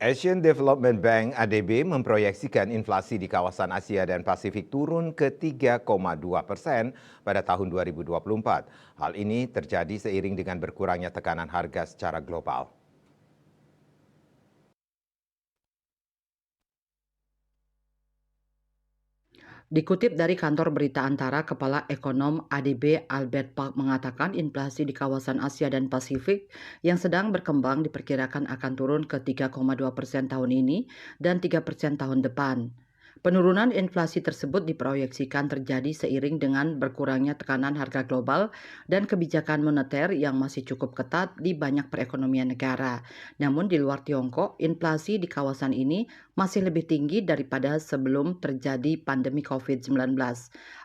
Asian Development Bank (ADB) memproyeksikan inflasi di kawasan Asia dan Pasifik turun ke 3,2% pada tahun 2024. Hal ini terjadi seiring dengan berkurangnya tekanan harga secara global. Dikutip dari kantor berita Antara, Kepala Ekonom ADB Albert Park mengatakan inflasi di kawasan Asia dan Pasifik yang sedang berkembang diperkirakan akan turun ke 3,2% tahun ini dan 3% tahun depan. Penurunan inflasi tersebut diproyeksikan terjadi seiring dengan berkurangnya tekanan harga global dan kebijakan moneter yang masih cukup ketat di banyak perekonomian negara. Namun di luar Tiongkok, inflasi di kawasan ini masih lebih tinggi daripada sebelum terjadi pandemi COVID-19.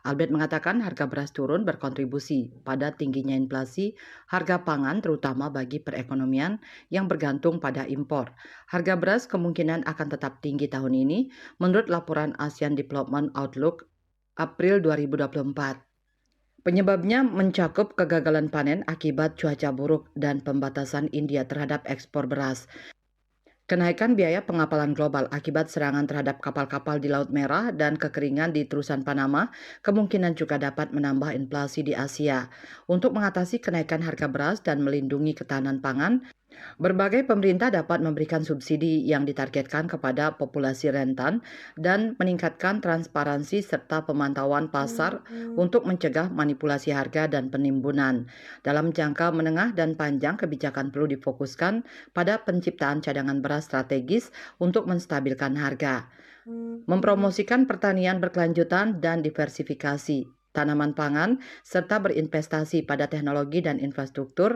Albert mengatakan harga beras turun berkontribusi pada tingginya inflasi harga pangan terutama bagi perekonomian yang bergantung pada impor. Harga beras kemungkinan akan tetap tinggi tahun ini menurut laporan ASEAN Development Outlook April 2024. Penyebabnya mencakup kegagalan panen akibat cuaca buruk dan pembatasan India terhadap ekspor beras. Kenaikan biaya pengapalan global akibat serangan terhadap kapal-kapal di Laut Merah dan kekeringan di terusan Panama kemungkinan juga dapat menambah inflasi di Asia. Untuk mengatasi kenaikan harga beras dan melindungi ketahanan pangan, berbagai pemerintah dapat memberikan subsidi yang ditargetkan kepada populasi rentan dan meningkatkan transparansi serta pemantauan pasar untuk mencegah manipulasi harga dan penimbunan. Dalam jangka menengah dan panjang, kebijakan perlu difokuskan pada penciptaan cadangan beras strategis untuk menstabilkan harga, mempromosikan pertanian berkelanjutan dan diversifikasi tanaman pangan, serta berinvestasi pada teknologi dan infrastruktur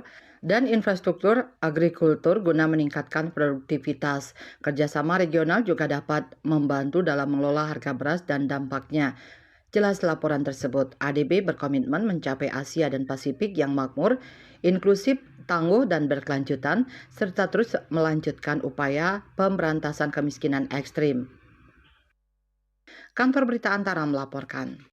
agrikultur guna meningkatkan produktivitas. Kerjasama regional juga dapat membantu dalam mengelola harga beras dan dampaknya. Jelas laporan tersebut, ADB berkomitmen mencapai Asia dan Pasifik yang makmur, inklusif, tangguh, dan berkelanjutan, serta terus melanjutkan upaya pemberantasan kemiskinan ekstrim. Kantor Berita Antara melaporkan.